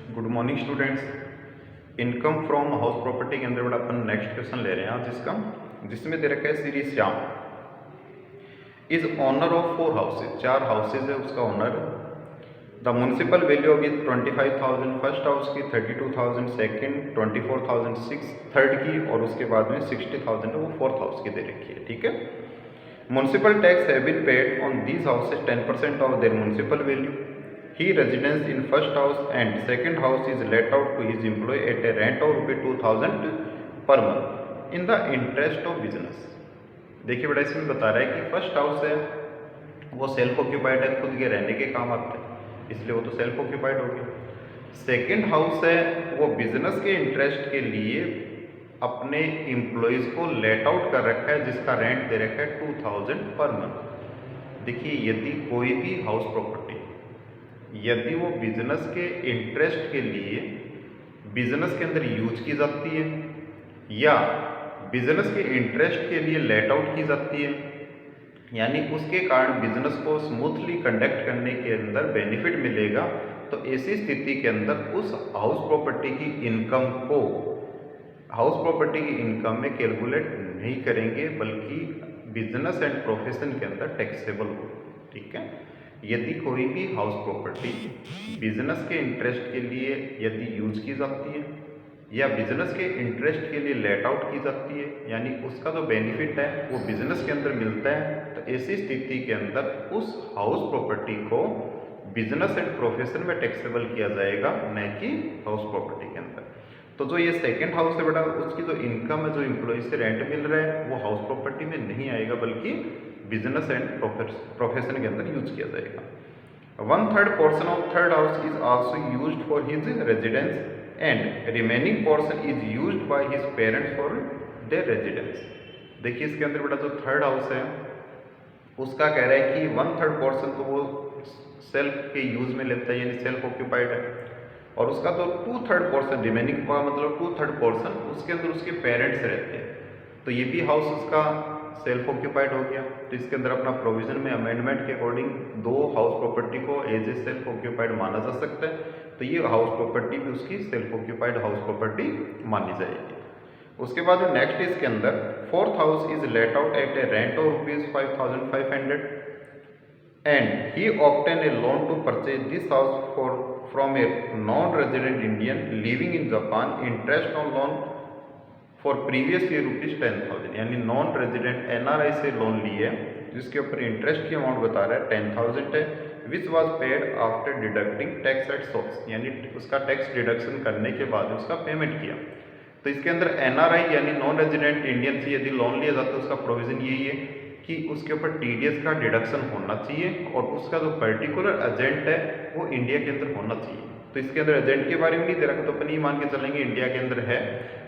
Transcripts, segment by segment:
Good morning students. Income from house property के अंदर बड़ा अपन नेक्स्ट क्वेश्चन ले रहे हैं आज जिसमें दे रखा है Shri Shyam is owner of 4 houses, 4 houses है उसका owner. The municipal value of is 25,000, first house की 32,000, सेकंड 24,006, थर्ड की और उसके बाद में 60,000 है वो फोर्थ हाउस की दे रखी है। ठीक है। Municipal tax have been paid on these houses 10% of their municipal value. He residence in first house and second house is let out to his employee at a rent of ₹2,000 per month in the interest of business। देखिए बेटा इसमें बता रहा है कि first house है वो self occupied है, खुद के रहने के काम आता है इसलिए वो तो सेल्फ ऑक्यूपाइड हो गया। सेकेंड हाउस है वो बिजनेस के इंटरेस्ट के लिए अपने एम्प्लॉयज़ को लेट आउट कर रखा है जिसका रेंट दे रखा है 2,000 पर मंथ। देखिए यदि कोई भी हाउस प्रॉपर्टी यदि वो बिजनेस के इंटरेस्ट के लिए बिजनेस के अंदर यूज की जाती है या बिजनेस के इंटरेस्ट के लिए लेट आउट की जाती है, यानी उसके कारण बिजनेस को स्मूथली कंडक्ट करने के अंदर बेनिफिट मिलेगा, तो ऐसी स्थिति के अंदर उस हाउस प्रॉपर्टी की इनकम को हाउस प्रॉपर्टी की इनकम में कैलकुलेट नहीं करेंगे बल्कि बिजनेस एंड प्रोफेशन के अंदर टैक्सेबल हो। ठीक है। यदि कोई भी हाउस प्रॉपर्टी बिजनेस के इंटरेस्ट के लिए यदि यूज की जाती है या बिजनेस के इंटरेस्ट के लिए लेट आउट की जाती है, यानी उसका जो बेनिफिट है वो बिजनेस के अंदर मिलता है, तो ऐसी स्थिति के अंदर उस हाउस प्रॉपर्टी को बिजनेस एंड प्रोफेशन में टैक्सेबल किया जाएगा, न कि हाउस प्रॉपर्टी के अंदर। तो जो ये सेकंड हाउस है बेटा उसकी जो इनकम है जो एम्प्लॉय से रेंट मिल रहा है वो हाउस प्रॉपर्टी में नहीं आएगा बल्कि बिजनेस एंड प्रोफेशन के अंदर यूज किया जाएगा। 1/3 portion of third house is also used for his residence and remaining portion is used by his parents for their residence. देखिए इसके अंदर बेटा जो थर्ड हाउस है उसका कह रहा है कि 1/3 पोर्शन तो वो सेल्फ के यूज में लेता है यानी सेल्फ ऑक्यूपाइड है, और उसका तो 2/3 पोर्शन रिमेनिंग का मतलब 2/3 पोर्शन उसके अंदर उसके पेरेंट्स रहते हैं, तो ये भी हाउस उसका सेल्फ ऑक्यूपाइड हो गया। तो इसके अंदर अपना प्रोविजन में अमेंडमेंट के अकॉर्डिंग 2 हाउस प्रॉपर्टी को एज ए सेल्फ ऑक्यूपाइड माना जा सकता है, तो ये हाउस प्रॉपर्टी भी उसकी सेल्फ ऑक्यूपाइड हाउस प्रॉपर्टी मानी जाएगी। उसके बाद नेक्स्ट इसके अंदर fourth house is let out at a rent of ₹5,500 and he obtain a loan to purchase this house from a non resident Indian living in Japan, interest on loan for previous year ₹10,000, यानी non resident NRI से loan लिए जिसके ऊपर interest की amount बता रहा है 10,000 है, which was paid after deducting tax at source, यानी उसका टैक्स डिडक्शन करने के बाद उसका पेमेंट किया। तो इसके अंदर NRI यानी नॉन रेजिडेंट इंडियन से यदि लोन लिया जाता है उसका प्रोविजन यही है कि उसके ऊपर TDS का डिडक्शन होना चाहिए और उसका जो पर्टिकुलर एजेंट है वो इंडिया के अंदर होना चाहिए। तो इसके अंदर एजेंट के बारे में नहीं दे रखा तो अपन ये मान के चलेंगे इंडिया के अंदर है,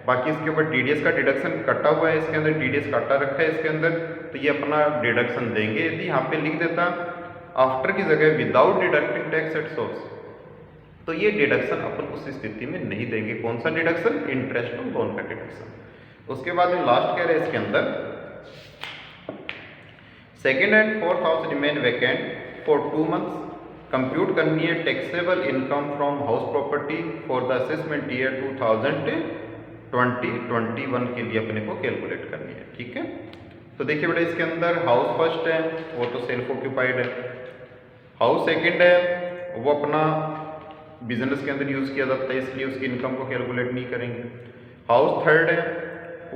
बाकी इसके ऊपर TDS का डिडक्शन कटा हुआ है, इसके अंदर TDS काटा रखा है इसके अंदर, तो ये अपना डिडक्शन देंगे। यदि यहाँ पे लिख देता आफ्टर की जगह without deducting tax at source, तो ये डिडक्शन अपन उस स्थिति में नहीं देंगे। कौन सा डिडक्शन? इंटरेस्ट ऑन लोन का डिडक्शन। उसके बाद में लास्ट कह रहे हैं इसके अंदर second and fourth house remain vacant for 2 months, compute करनी है taxable income from house property for the assessment year 2020-21 के लिए अपने को कैलकुलेट करनी है। ठीक है। तो देखिए बेटा इसके अंदर हाउस फर्स्ट है वो तो सेल्फ ऑक्यूपाइड है, हाउस सेकंड है वो अपना बिजनेस के अंदर यूज किया जाता है इसलिए उसकी इनकम को कैलकुलेट नहीं करेंगे। हाउस थर्ड है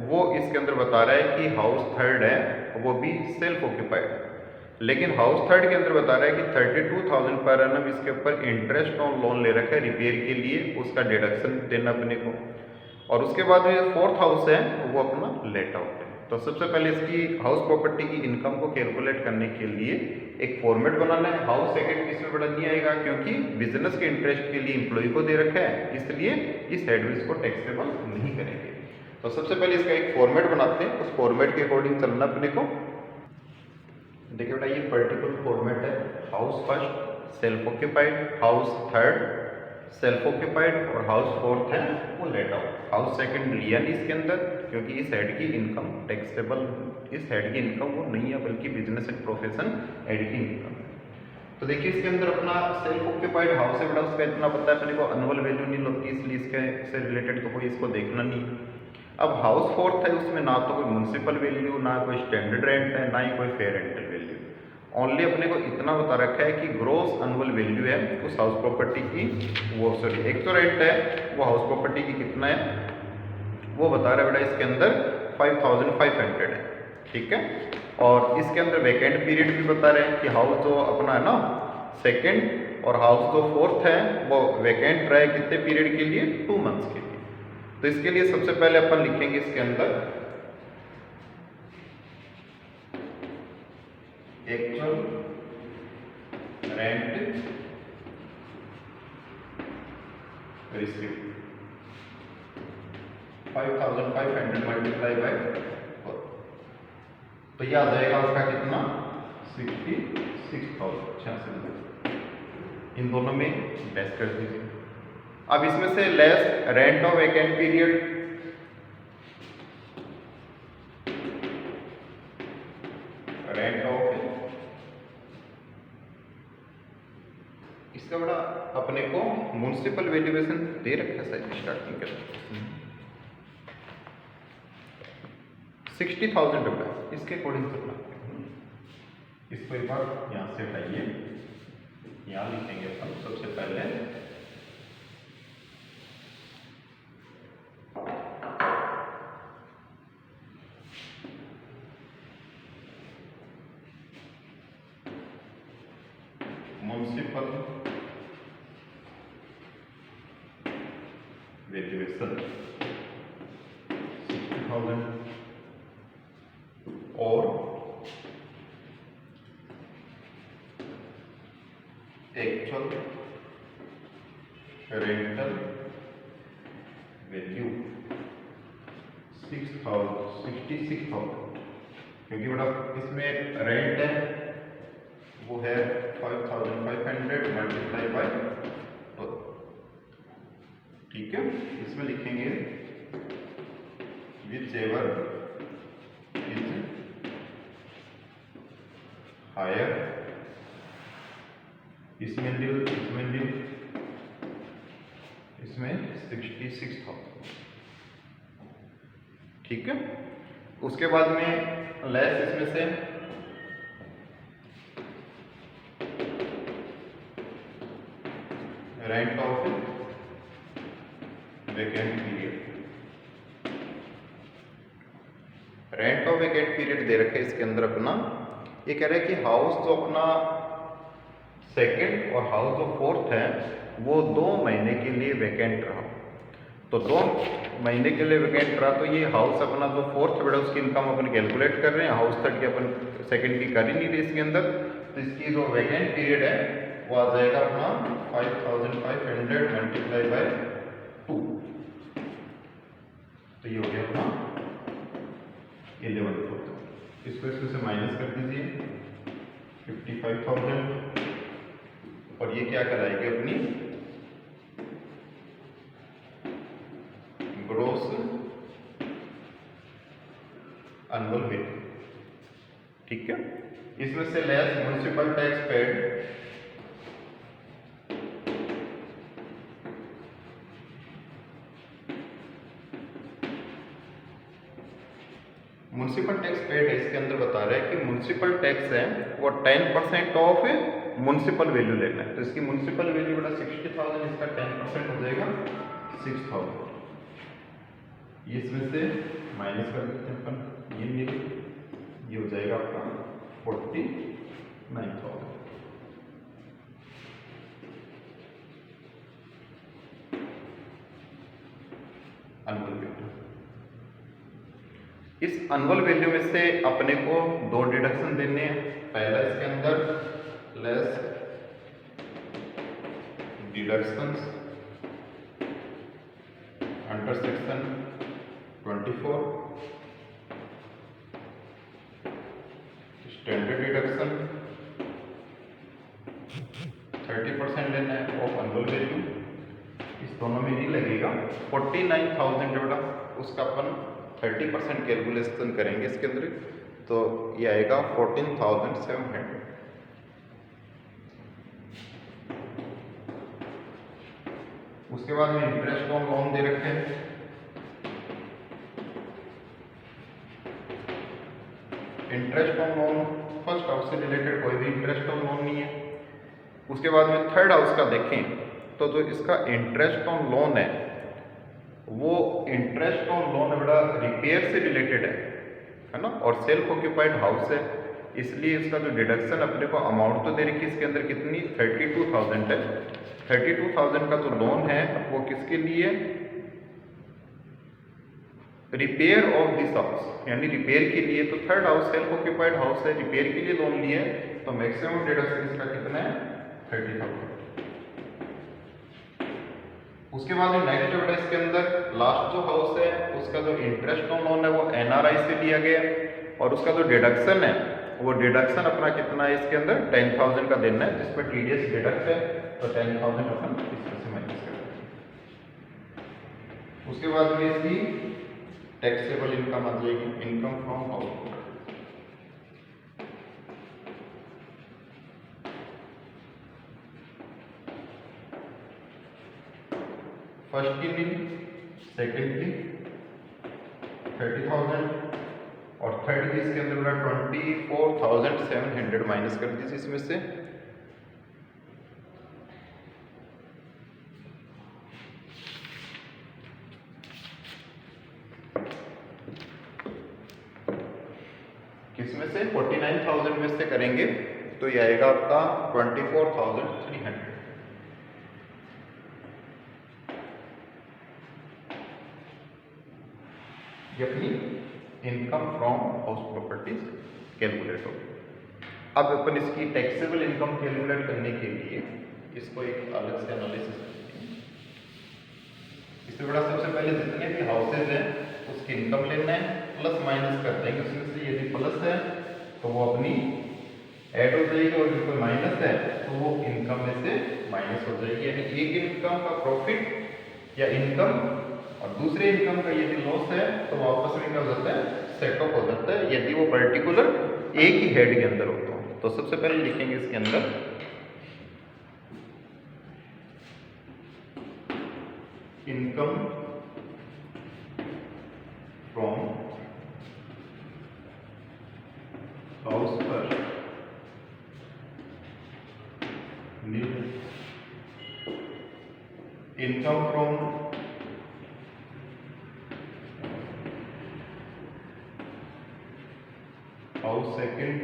वो इसके अंदर बता रहा है कि हाउस थर्ड है वो भी सेल्फ ऑक्यूपाइड है, लेकिन हाउस थर्ड के अंदर बता रहा है कि 32,000 पर एनम इसके ऊपर इंटरेस्ट ऑन लोन ले रखा है रिपेयर के लिए, उसका डिडक्शन देना अपने को। और उसके बाद में फोर्थ हाउस है वो अपना लेट आउट है। तो सबसे पहले इसकी हाउस प्रॉपर्टी की इनकम को कैलकुलेट करने के लिए एक फॉर्मेट बनाना है। हाउस सेकंड इसमें बड़ा नहीं आएगा क्योंकि बिजनेस के इंटरेस्ट के लिए एम्प्लॉय को दे रखा है, इसलिए इस हेडविज को टैक्सेबल नहीं करेंगे। तो सबसे पहले इसका एक फॉर्मेट बनाते हैं, उस फॉर्मेट के अकॉर्डिंग चलना अपने को। देखिए बेटा ये पर्टिकुलर फॉर्मेट है, house first self occupied, house third self occupied और हाउस फोर्थ है वो लेट आउट। हाउस सेकंड लिया नहीं इसके अंदर क्योंकि इस हेड की इनकम टैक्सेबल, इस हेड की इनकम वो नहीं है बल्कि बिजनेस एंड प्रोफेशन हेड की इनकम है। तो देखिए इसके अंदर अपना सेल्फ ऑक्यूपाइड हाउस है, बड़ा उसका इतना पता है अपने को, अनअवल वैल्यू नहीं होती, इसलिए इसके से रिलेटेड तो कोई इसको देखना नहीं। अब हाउस फोर्थ है, उसमें ना तो कोई म्यूनसिपल वैल्यू, ना कोई स्टैंडर्ड रेंट है, ना ही कोई फेयर रेंटल वैल्यू। ओनली अपने को इतना बता रखा है कि ग्रॉस अनअवल वैल्यू है उस हाउस प्रॉपर्टी की, वो सॉरी एक तो रेंट है, वो हाउस प्रॉपर्टी की कितना है वो बता रहा है बेटा इसके अंदर 5500 है, ठीक है। और इसके अंदर वैकेंट पीरियड भी बता रहे हैं कि हाउस जो अपना है ना सेकंड और हाउस जो फोर्थ है वो वैकेंट रहा है कितने पीरियड के लिए, 2 मंथ्स के लिए। तो इसके लिए सबसे पहले अपन लिखेंगे इसके अंदर actual rent received 5500 multiply by 4, तो यह आ जाएगा उसका कितना 66,000। इन दोनों में लेस कर दीजिए। अब इसमें से less rent of vacant period, rent of, इसका बड़ा अपने को म्युनिसिपल वैल्यूएशन दे रखा है शायद स्टार्टिंग के 60,000 रुपये, इसके अकॉर्डिंग से बनाते हैं। इसको एक बार यहाँ से हटाइए, यहाँ लिखेंगे अपन सबसे पहले म्युनिसिपल वैल्यूएशन 60,000 और एक्चुअल रेंटल वैल्यू 66,000, क्योंकि बड़ा इसमें रेंट है वो है 5500 मल्टीप्लाई बाय, ठीक है। इसमें लिखेंगे विच एवर इज हायर, इसमें ड्यू, इसमें 66,000, ठीक है। उसके बाद में लेस इसमें से rent of vacant period, rent of vacant period दे रखे इसके अंदर अपना, ये कह रहे हैं कि हाउस जो अपना सेकंड और हाउस जो फोर्थ है वो 2 महीने के लिए वैकेंट रहा, तो 2 महीने के लिए वैकेंट रहा, तो ये हाउस अपना जो फोर्थ बेटा उसकी इनकम अपन कैलकुलेट कर रहे हैं, हाउस थर्ड की अपन सेकंड की कर ही नहीं रहे इसके अंदर, तो इसकी जो वैकेंट पीरियड है वो आ जाएगा अपना 5500 मल्टीप्लाई बाय 2, तो ये हो गया अपना 11,000। इसको इसमें से माइनस कर दीजिए 55,000 और ये क्या कराएगी अपनी ग्रोस अनअवल वैल्यू, ठीक है। इसमें से less municipal tax paid, municipal tax paid है, इसके अंदर बता रहे हैं कि म्युनिसिपल टैक्स है वो 10% ऑफ म्युनिसिपल वैल्यू लेना है, तो इसकी म्युनिसिपल वैल्यू बड़ा 60,000, इसका 10% हो जाएगा 6,000, ये इसमें से माइनस कर देते हैं अपन, ये हो जाएगा आपका 49,000। अनअवल वैल्यू, इस अनअवल वैल्यू में से अपने को 2 डिडक्शन देने हैं। पहला इसके अंदर less deductions under section 24, standard deduction 30% लेना है ऑफ अनअवल वैल्यू, इस दोनों में नहीं लगेगा। 49,000 बेटा उसका अपन 30% कैलकुलेशन करेंगे इसके अंदर, तो ये आएगा 14,700। उसके बाद में इंटरेस्ट ऑन लोन दे रखे हैं, interest on loan first house से रिलेटेड कोई भी इंटरेस्ट ऑन लोन नहीं है। उसके बाद में थर्ड हाउस का देखें तो जो इसका इंटरेस्ट ऑन लोन है वो इंटरेस्ट ऑन लोन बड़ा रिपेयर से रिलेटेड है ना, और सेल्फ ऑक्यूपाइड हाउस है, इसलिए इसका जो डिडक्शन अपने को अमाउंट तो दे रखी है इसके अंदर कितनी 32,000 है। 32,000 का जो लोन है वो किसके लिए, रिपेयर ऑफ दिस हाउस, यानी रिपेयर के लिए। तो third house self occupied house है, रिपेयर के लिए लोन लिए, तो मैक्सिमम डिडक्शन इसका कितना है 30,000। उसके बाद नेक्स्ट बेटा इसके अंदर लास्ट जो हाउस है उसका जो इंटरेस्ट ऑन लोन है वो एनआरआई से लिया गया, और उसका जो डिडक्शन है वो डिडक्शन अपना कितना है इसके अंदर 10,000 का देना है, जिस पर टीडीएस डिडक्ट है, तो 10,000 अपन इसमें से माइनस कर देंगे। उसके बाद में इसकी टैक्सेबल इनकम आ जाएगी, इनकम फ्रॉम हाउस। फर्स्ट की नील, सेकेंड की 30,000 और थर्ड की इसके अंदर 24,700 माइनस कर दीजिए इसमें से। किसमें से 49,000 में से करेंगे तो ये आएगा आपका 24,300। ये अपनी income from house properties calculate होगी। अब अपन इसकी टैक्सेबल इनकम कैलकुलेट करने के लिए इसको एक अलग से एनालिसिस करते हैं। इससे बड़ा सबसे पहले जितने भी हाउसेज हैं उसकी इनकम लेना है, प्लस माइनस कर देंगे उसमें से। यदि प्लस है तो वो अपनी ऐड हो जाएगी, और यदि कोई माइनस है तो वो इनकम में से माइनस हो जाएगी। यानी एक इनकम का प्रॉफिट या इनकम और दूसरे इनकम का यदि लॉस है तो वो आपस में क्या हो जाता है, सेट ऑफ हो जाता है, यदि वो पर्टिकुलर एक ही हेड के अंदर होता हो। तो सबसे पहले लिखेंगे इसके अंदर इनकम फ्रॉम हाउस पर इनकम फ्रॉम हाउस सेकंड,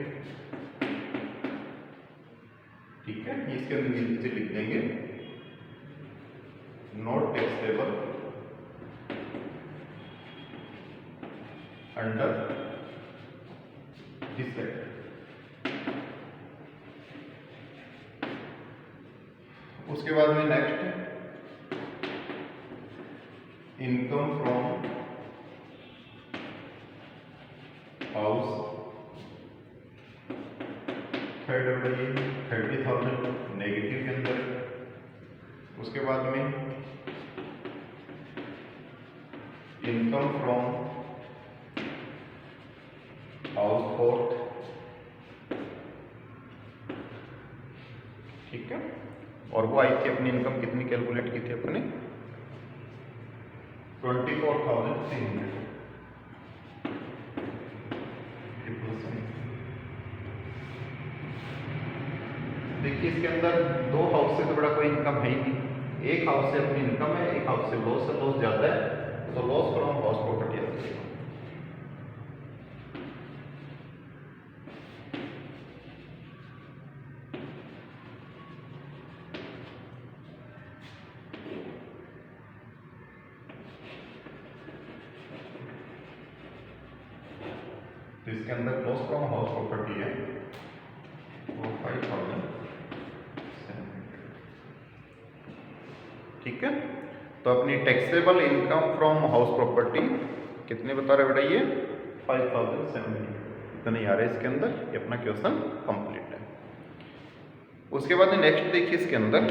ठीक है। इसके अंदर नीचे लिख देंगे not taxable under this head. उसके बाद में next income from house third 30,000 negative के अंदर। उसके बाद में इनकम फ्रॉम हाउस फोर्थ, ठीक है। और वो आई थी अपनी इनकम कितनी कैलकुलेट की थी अपने 24,300। देखिए इसके अंदर दो हाउस से तो बड़ा कोई इनकम है ही नहीं, एक हाउस से अपनी इनकम है, एक हाउस से लॉस है, लॉस ज्यादा है, तो लॉस फ्रॉम हाउस प्रॉपर्टी आ जाएगा। तो इसके अंदर लॉस फ्रॉम हाउस प्रॉपर्टी है वो 5,700, ठीक है। तो अपनी taxable income from house property कितने बता रहे बेटा, ये 5,700 इतना नहीं आ रहा है इसके अंदर। ये अपना क्वेश्चन कंप्लीट है। उसके बाद नेक्स्ट देखिए इसके अंदर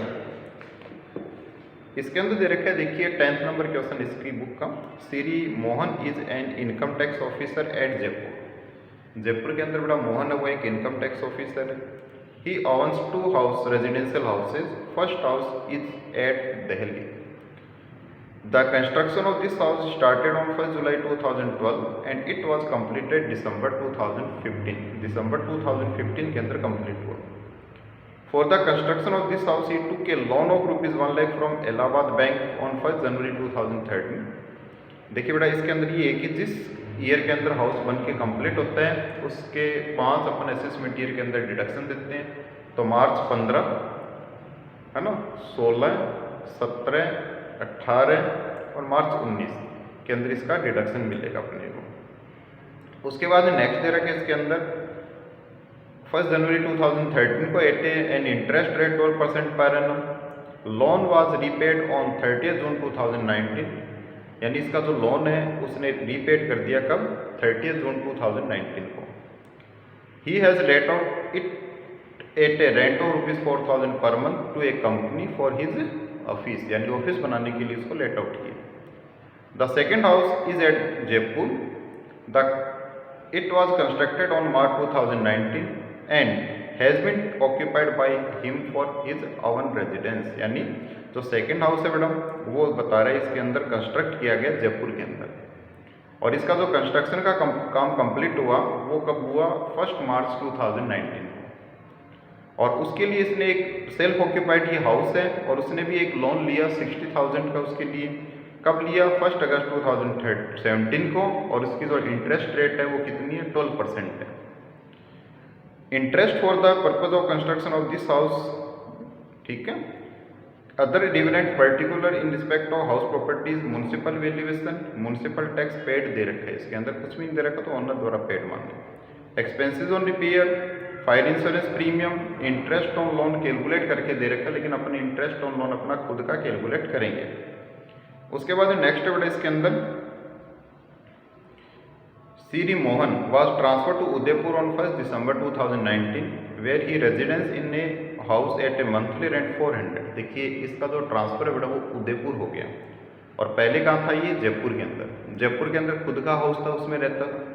दे रखा है, देखिए 10th नंबर क्वेश्चन इसकी बुक का। Shri Mohan is an income tax officer eight Jaipur. Jaipur के अंदर बड़ा मोहन है वो एक इनकम टैक्स ऑफिसर है। He owns 2 house residential houses, first house is at Delhi. The construction of this house started on 1st July 2012 and it was completed December 2015. December 2015 के अंदर complete हुआ. For the construction of this house, he took a loan of rupees 1 lakh from Allahabad Bank on 1st January 2013. देखिए बेटा इसके अंदर ये है कि जिस ईयर के अंदर हाउस बन के कंप्लीट होता है उसके 5 अपन असेसमेंट ईयर के अंदर डिडक्शन देते हैं. तो मार्च 15 है ना, 16, 17, 18 और मार्च 19 के अंदर इसका डिडक्शन मिलेगा अपने को. उसके बाद नेक्स्ट दे रखा है इसके अंदर 1st January 2013 को eight an interest rate 12% per annum. Loan was repaid on 30 जून 2019, यानी इसका जो लोन है उसने रीपेड कर दिया कब, 30 जून 2019 को. He has let out it at a rent of rupees 4000 per month to a company for his office, यानी ऑफिस बनाने के लिए इसको लेट आउट किया. The second house is at Jaipur. The it was constructed on March 2019 and has been occupied by him for his own residence, यानी जो second house है madam वो बता रहे हैं इसके अंदर कंस्ट्रक्ट किया गया जयपुर के अंदर. और इसका जो कंस्ट्रक्शन का काम कंप्लीट हुआ वो कब हुआ, 1 मार्च 2019 को. और उसके लिए इसने एक सेल्फ ऑक्यूपाइड ये हाउस है और उसने भी एक लोन लिया 60,000 का उसके लिए. कब लिया, 1 अगस्त 2017 को. और उसकी जो इंटरेस्ट रेट है वो कितनी है, 12% है. Interest for the purpose of construction of this house, ठीक है. Other dividend particular in respect of house properties, municipal valuation, municipal tax paid दे रखा है. इसके अंदर कुछ भी नहीं दे रखा तो ऑनर द्वारा पेड मांगे. Expenses on repair, fire insurance premium, interest on loan calculate करके दे रखा है, लेकिन अपने इंटरेस्ट ऑन लोन अपना खुद का कैलकुलेट करेंगे. उसके बाद नेक्स्ट वर्ड इसके अंदर Shri Mohan was transfer to Udaipur on 1 December 2019 where he residence in a house at a monthly rent 400. देखिए इसका जो ट्रांसफर है बेटा वो उदयपुर हो गया और पहले कहाँ था ये, जयपुर के अंदर. जयपुर के अंदर खुद का हाउस था उसमें रहता था.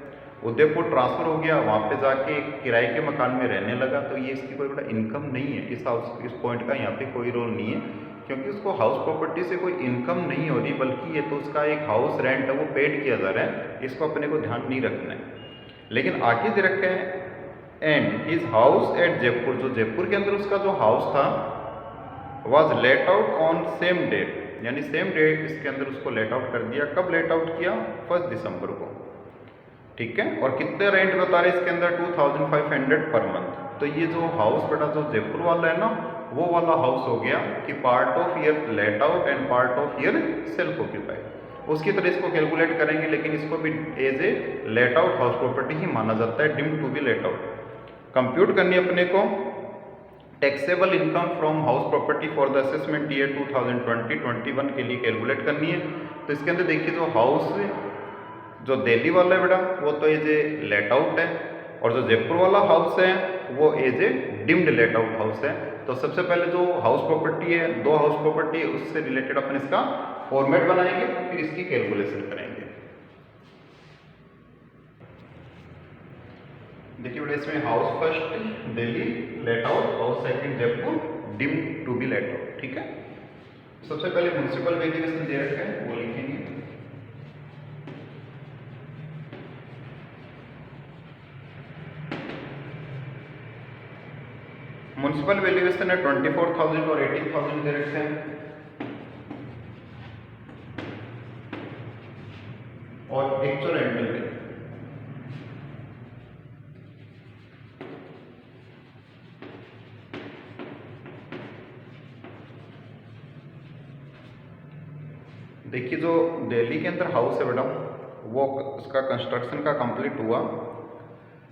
उदयपुर ट्रांसफ़र हो गया, वहाँ पे जाके किराए के मकान में रहने लगा. तो ये इसकी कोई बड़ा इनकम नहीं है. इस हाउस इस पॉइंट का यहाँ पे कोई रोल नहीं है क्योंकि उसको हाउस प्रॉपर्टी से कोई इनकम नहीं हो रही, बल्कि ये तो उसका एक हाउस रेंट है वो पेड किया जा रहा है. इसको अपने को ध्यान नहीं रखना है. लेकिन आगे दे रखे हैं and his house at Jaipur, जो जयपुर के अंदर उसका जो हाउस था was let out on same date, यानी सेम डेट इसके अंदर उसको लेट आउट कर दिया. कब लेट आउट किया, 1 दिसंबर को, ठीक है. और कितने रेंट बता रहे इसके अंदर, 2500 पर मंथ. तो ये जो हाउस बेटा जो जयपुर वाला है ना वो वाला हाउस हो गया कि part of year let out and part of year self occupied. उसकी तरह इसको कैलकुलेट करेंगे, लेकिन इसको भी as a let out house property ही माना जाता है, deemed to be let out. Compute करनी अपने को taxable income from house property for the assessment year 2020-21 के लिए कैलकुलेट करनी है. तो इसके अंदर देखिए जो हाउस जो दिल्ली वाला है बेटा वो तो एज ए लेट आउट है और जो जयपुर वाला हाउस है वो as a deemed let out house है. तो सबसे पहले जो हाउस प्रॉपर्टी है, 2 हाउस प्रॉपर्टी है, उससे रिलेटेड अपन इसका फॉर्मेट बनाएंगे, फिर इसकी कैलकुलेशन करेंगे. देखिए बेटा इसमें house first Delhi let out, house second Jaipur deemed to be let out, ठीक है. सबसे पहले म्युनिसिपल वैल्यूएशन दे रखा है वो लिखेंगे. म्युनिसिपल वैल्यूएशन है 24,000 और 18,000 दे रखे हैं. और एक तो रेंटल है. देखिए जो दिल्ली के अंदर हाउस है बेटा वो उसका कंस्ट्रक्शन का कंप्लीट हुआ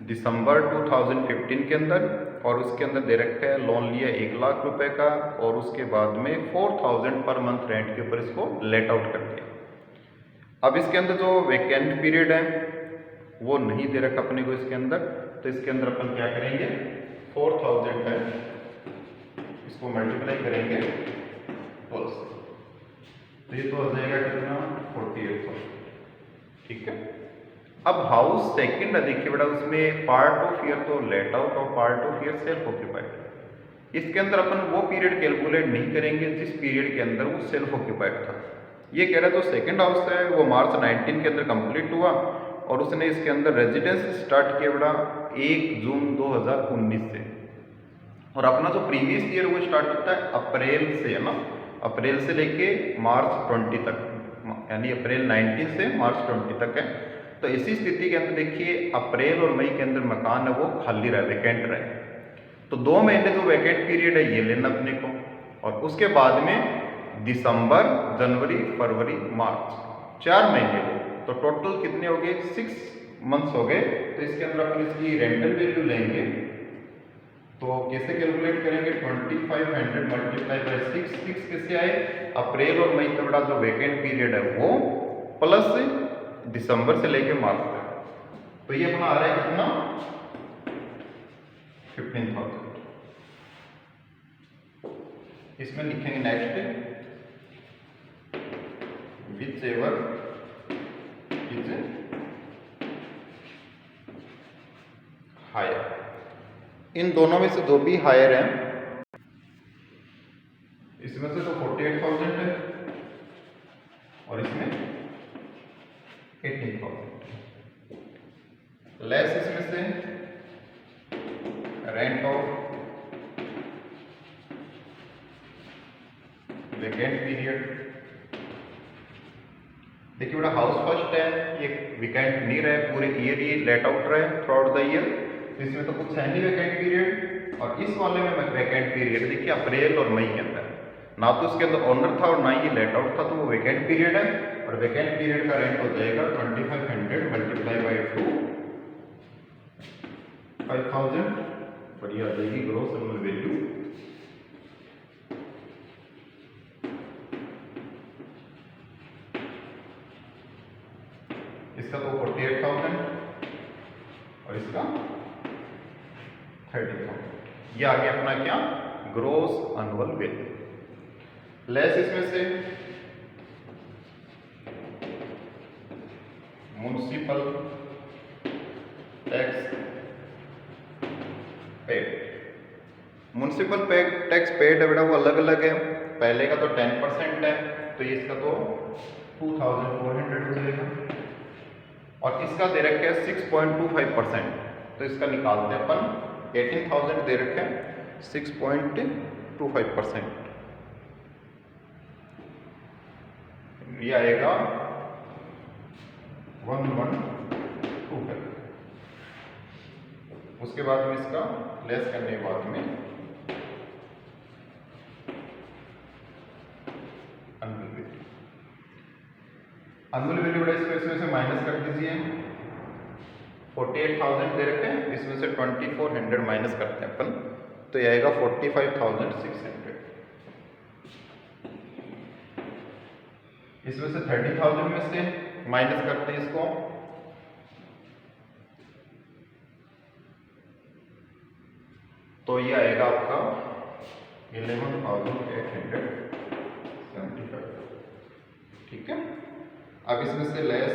दिसंबर 2015 के अंदर और उसके अंदर दे रखा है लोन लिया 1 लाख रुपए का और उसके बाद में 4,000 पर मंथ रेंट के ऊपर इसको लेट आउट कर दिया. अब इसके अंदर जो वैकेंट पीरियड है वो नहीं दे रखा अपने को इसके अंदर. तो इसके अंदर अपन क्या करेंगे, 4,000 है इसको मल्टीप्लाई करेंगे 12 से, तो ये तो हो जाएगा कितना 48,000, ठीक है. अब हाउस सेकंड है देखिए बेटा उसमें पार्ट ऑफ ईयर तो लेट आउट और part of year self occupied. इसके अंदर अपन वो पीरियड कैलकुलेट नहीं करेंगे जिस पीरियड के अंदर वो सेल्फ ऑक्यूपाइड था. ये कह रहा है जो सेकंड हाउस है वो मार्च 19 के अंदर कंप्लीट हुआ और उसने इसके अंदर रेजिडेंस स्टार्ट किया बड़ा 1 जून 2019 से, और अपना जो प्रीवियस ईयर वो स्टार्ट होता है अप्रैल से, है ना, अप्रैल से लेके मार्च 20 तक, यानी अप्रैल 19 से मार्च 20 तक है। तो इसी स्थिति के अंदर देखिए अप्रैल और मई के अंदर मकान है वो खाली रहे, वैकेंट रहे, तो 2 महीने जो वैकेंट पीरियड है ये लेना अपने को, और उसके बाद में दिसंबर, जनवरी, फरवरी, मार्च, 4 महीने को, तो टोटल कितने हो गए, 6 मंथ्स हो गए। तो इसके अंदर अपन इसकी रेंटल वैल्यू लेंगे, तो कैसे कैलकुलेट करेंगे, 2500 मल्टीप्लाई बाई 6, 6 कैसे आए, अप्रैल और मई का बड़ा जो वैकेंट पीरियड है वो प्लस दिसंबर से लेके मार्च तक, तो ये अपना आ रहा है कितना, 15,000। इसमें लिखेंगे next, whichever is higher, इन दोनों में से जो भी हायर है, इसमें से तो 48,000 है और इसमें 18,000, लेस इसमें से रेंट ऑफ वैकेंट पीरियड। देखिए बड़ा हाउस फर्स्ट है, ये वैकेंट नहीं रहे, पूरे ईयर ही लेट आउट रहे थ्रू आउट द ईयर, इसमें तो कुछ है नहीं वैकेंट पीरियड, और इस वाले में वैकेंट पीरियड देखिए अप्रैल और मई के अंदर, ना तो उसके अंदर ऑनर था और ना ही लेट आउट था, तो वो वैकेंट पीरियड है, और वैकेंट पीरियड का रेंट हो जाएगा 2500 मल्टीप्लाई बाई 2, 5,000, और ये आ जाएगी ग्रॉस एनुअल वैल्यू। इसका तो 48,000 और इसका 30,000, ये आ गया अपना क्या, ग्रॉस एनुअल वैल्यू। लेस इसमें से municipal tax paid, municipal tax paid है बेटा वो अलग अलग है, पहले का तो 10% है, तो ये इसका तो 2,400 हो जाएगा, और इसका दे रखे है 6.25%, तो इसका निकालते हैं अपन, 18,000 दे रखे हैं, 6.25%, ये आएगा 1125। उसके बाद में इसका लेस करने के बाद में एनुअल वैल्यू बड़ा इसमें से माइनस कर दीजिए, 48,000 दे रखे हैं, इसमें से 2,400 माइनस करते हैं अपन, तो ये आएगा 45,600, इसमें से 30,000 में से माइनस करते हैं इसको, तो ये आएगा आपका 11,875, ठीक है। अब इसमें से लेस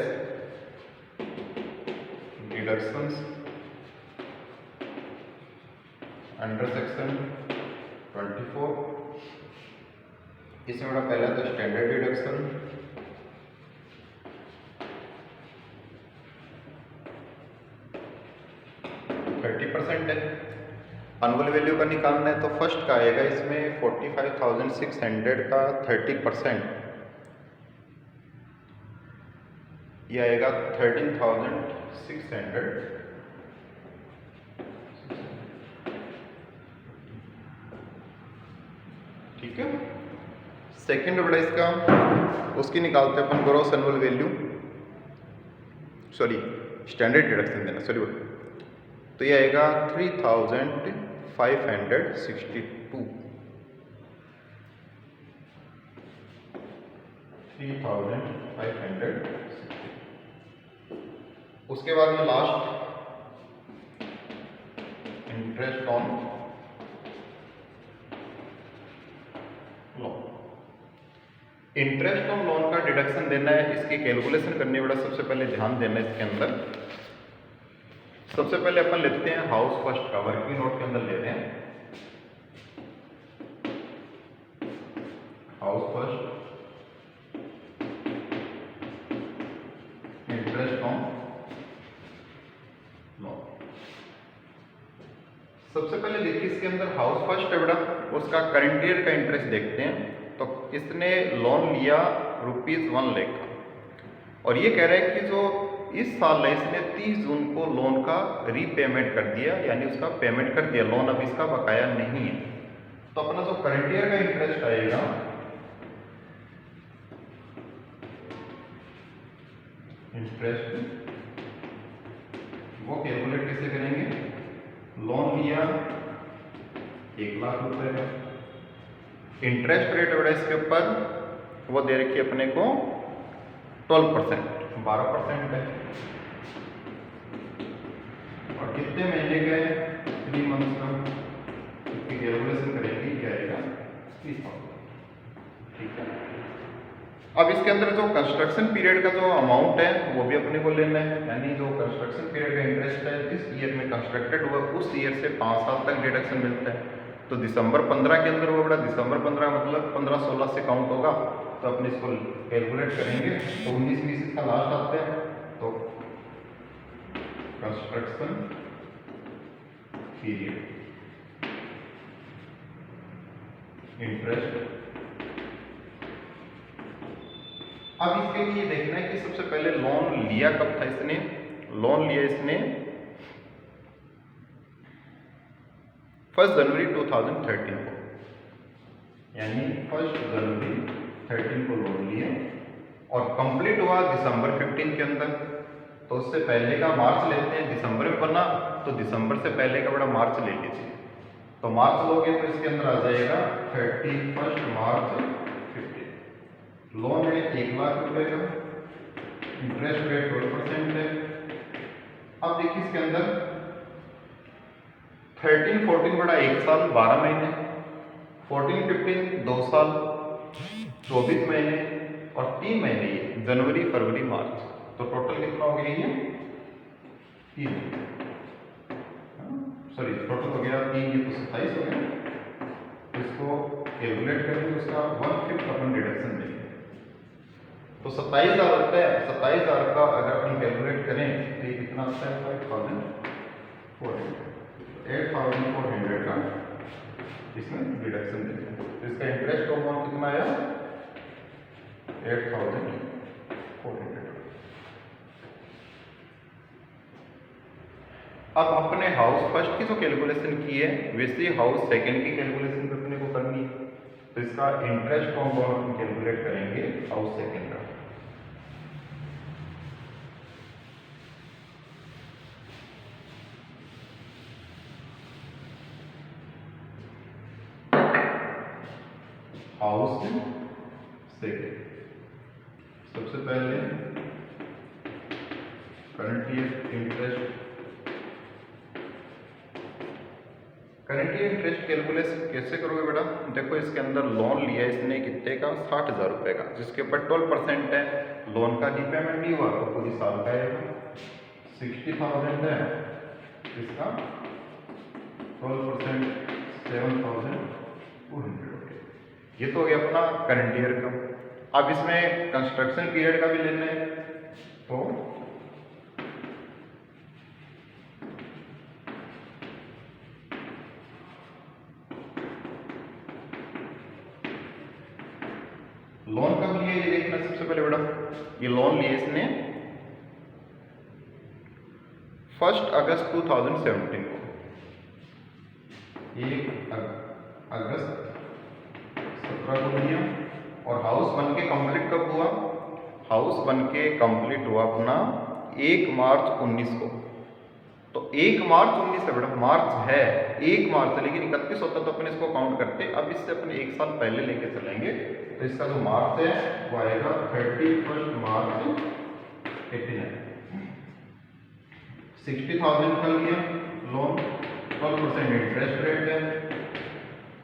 डिडक्शंस अंडर सेक्शन 24, इसमें बड़ा पहला तो स्टैंडर्ड डिडक्शन, %30 है, एनुअल वैल्यू का निकालना है, तो फर्स्ट का आएगा इसमें 45,600 का 30%, ये आएगा 13,600, ठीक है। सेकंड बड़ा इसका उसकी निकालते हैं अपन, gross annual value, sorry standard deduction देना, सॉरी बड़ा, तो ये आएगा 3,562, 3,562। उसके बाद में last interest on loan, interest on loan का डिडक्शन देना है, इसकी कैलकुलेशन करने वाला सबसे पहले ध्यान देना है इसके अंदर। सबसे पहले अपन लेते हैं हाउस फर्स्ट का, वर्किंग नोट के अंदर लेते हैं हाउस फर्स्ट सबसे पहले देखिए इसके अंदर हाउस फर्स्ट है बेटा, उसका करंट ईयर का इंटरेस्ट देखते हैं। तो इसने लोन लिया ₹1 लाख का, और ये कह रहा है कि जो इस साल है इसने 30 जून को लोन का रीपेमेंट कर दिया, यानी उसका पेमेंट कर दिया, लोन अब इसका बकाया नहीं है। तो अपना जो करंट ईयर का इंटरेस्ट आएगा इंटरेस्ट वो कैलकुलेट कैसे करेंगे, लोन लिया 1 लाख रुपए का, इंटरेस्ट रेट बेटा इसके ऊपर वो दे रखी है अपने को 12%, 12% है, और कितने महीने का है, 3 मंथ का, इसकी कैलकुलेशन करेंगे क्या आएगा 30,000। ठीक है, अब इसके अंदर जो कंस्ट्रक्शन पीरियड का जो अमाउंट है वो भी अपने को लेना है, यानी जो कंस्ट्रक्शन पीरियड का इंटरेस्ट है जिस ईयर में कंस्ट्रक्टेड हुआ उस ईयर से 5 साल तक डिडक्शन मिलता है। तो दिसंबर 15 के अंदर वो बड़ा दिसंबर 15 मतलब 15-16 से काउंट होगा, तो अपने इसको कैलकुलेट करेंगे तो 19-20 इसका लास्ट आते हैं। तो कंस्ट्रक्शन पीरियड इंटरेस्ट। अब इसके लिए देखना है कि सबसे पहले लोन लिया कब था इसने, लोन लिया इसने 1 जनवरी 2013 को, यानी 1 जनवरी 13 को लोन लिया, और कंप्लीट हुआ दिसंबर 15 के अंदर। तो उससे पहले का मार्च लेते हैं, दिसंबर में बना तो दिसंबर से पहले का बड़ा मार्च ले लीजिए। तो मार्च लोगे तो इसके अंदर आ जाएगा 31 मार्च 15। लोन है 1 लाख रुपए का, इंटरेस्ट रेट 12% है। अब देखिए इसके अंदर 13-14 बड़ा 1 साल 12 महीने, 14-15 2 साल 24 महीने, और 3 महीने ये जनवरी फरवरी मार्च। तो टोटल कितना हो गया ये 3, सॉरी टोटल हो गया 3, ये तो 27 हो गया। इसको कैलकुलेट करेंगे उसका 1/5 अपन डिडक्शन देंगे, तो 27,000 रुपये, 27,000 का अगर अपन कैलकुलेट करें तो ये कितना आता है 5,400, 8,400 का इसमें डिडक्शन देंगे। तो इसका इंटरेस्ट अमाउंट कितना आया 8,400। अब अपने हाउस फर्स्ट की जो कैलकुलेशन की है वैसे ही हाउस सेकंड की कैलकुलेशन अपने को करनी है। तो इसका इंटरेस्ट कॉम्पाउंड हम कैलकुलेट करेंगे हाउस सेकंड का। हाउस सेकंड सबसे पहले current year interest, current year interest calculation कैसे करोगे बेटा, देखो इसके अंदर लोन लिया इसने कितने का 60,000 रुपये का, जिसके ऊपर 12% है, लोन का रीपेमेंट नहीं हुआ तो पूरी साल का आएगा 60,000 है, इसका 12% 7,200 हो गया। ये तो हो गया अपना करंट ईयर का। अब इसमें कंस्ट्रक्शन पीरियड का भी लेना है, तो लोन कब लिया ये देखना सबसे पहले बेटा। ये लोन लिया इसने 1 अगस्त 2017 को, 1 अगस्त 17 को लिया, और हाउस बन के कंप्लीट कब हुआ, हाउस बन के कंप्लीट हुआ अपना 1 मार्च 19 को। तो 1 मार्च 19 है बेटा, मार्च है 1 मार्च है, लेकिन 31 होता तो अपने इसको काउंट करते। अब इससे अपने 1 साल पहले लेके चलेंगे, तो इसका जो मार्च है वो आएगा 31 मार्च 89। 60,000 का लिया लोन, 12% इंटरेस्ट रेट है।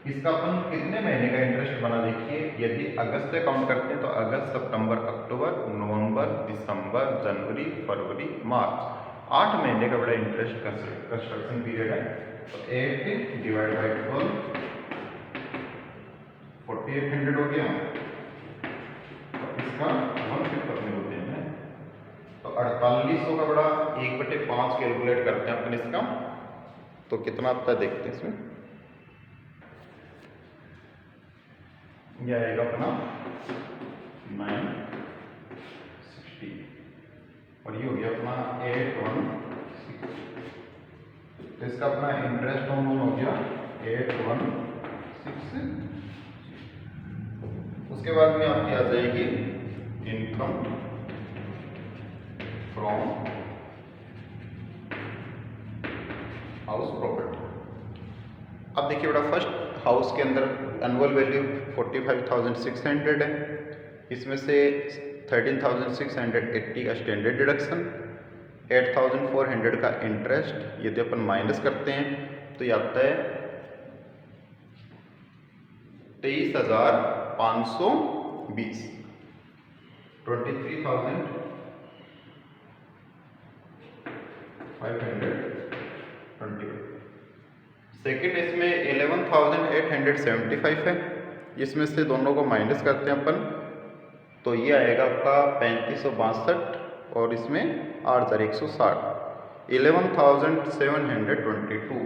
इसका अपन कितने महीने का इंटरेस्ट बना देखिए, यदि अगस्त से काउंट करते हैं तो अगस्त सितंबर अक्टूबर नवंबर दिसंबर जनवरी फरवरी मार्च, 8 महीने का बड़ा इंटरेस्ट कंस्ट्रक्शन पीरियड है। तो 8 डिवाइड बाई 12 4800 हो गया, तो इसका 1/5 अपने होते हैं, तो 4800 का बड़ा 1/5 कैलकुलेट करते हैं अपन इसका। तो कितना आता है देखते हैं इसमें। यह आएगा अपना 960 और ये हो गया अपना 816। तो इसका अपना इंटरेस्ट अमाउंट हो गया 816। उसके बाद में आपकी आ जाएगी इनकम फ्रॉम हाउस प्रॉपर्टी। अब देखिए बेटा, फर्स्ट हाउस के अंदर एनुअल वैल्यू 45,600 है, इसमें से 13,680 का स्टैंडर्ड डिडक्शन, 8,400 का इंटरेस्ट, यदि अपन माइनस करते हैं तो ये आता है 23,520, 23,520। सेकेंड इसमें 11,875 है, इसमें से दोनों को माइनस करते हैं अपन तो ये आएगा आपका 3562 और इसमें 8,160, 11,722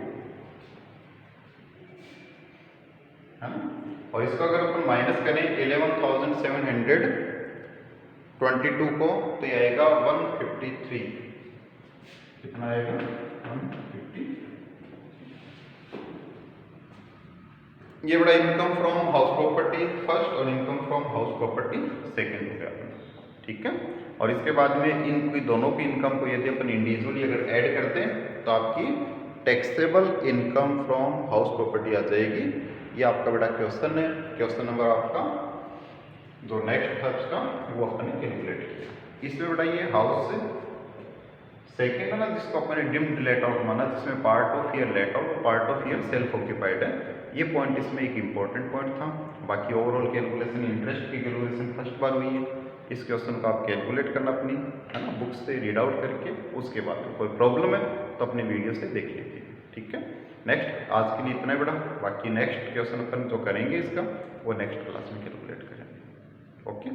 है ना। और इसको अगर अपन माइनस करें 11,722 को तो ये आएगा 153। कितना आएगा 150। ये बड़ा income from house property first और income from house property second हो गया, ठीक है। और इसके बाद में इन दोनों की इनकम को यदि अपन इंडिविजुअली अगर ऐड करते हैं तो आपकी taxable income from house property आ जाएगी। ये आपका बड़ा क्वेश्चन है, क्वेश्चन नंबर आपका जो नेक्स्ट था उसका वो अपने कैलकुलेट किया। इसमें बड़ा ये हाउस से सेकेंड है ना, जिसको अपने डिम्ड लेट आउट माना, जिसमें part of year let out, part of year self occupied है। ये पॉइंट इसमें एक इंपॉर्टेंट पॉइंट था। बाकी ओवरऑल कैलकुलेशन इंटरेस्ट की कैलकुलेशन फर्स्ट बार हुई है। इस क्वेश्चन को आप कैलकुलेट करना अपनी, है ना, बुक से रीड आउट करके। उसके बाद कोई प्रॉब्लम है तो अपनी वीडियो से देख लीजिए, ठीक है। नेक्स्ट आज के लिए इतना ही बड़ा, बाकी नेक्स्ट क्वेश्चन अपन जो करेंगे इसका वो नेक्स्ट क्लास में कैलकुलेट करेंगे। ओके।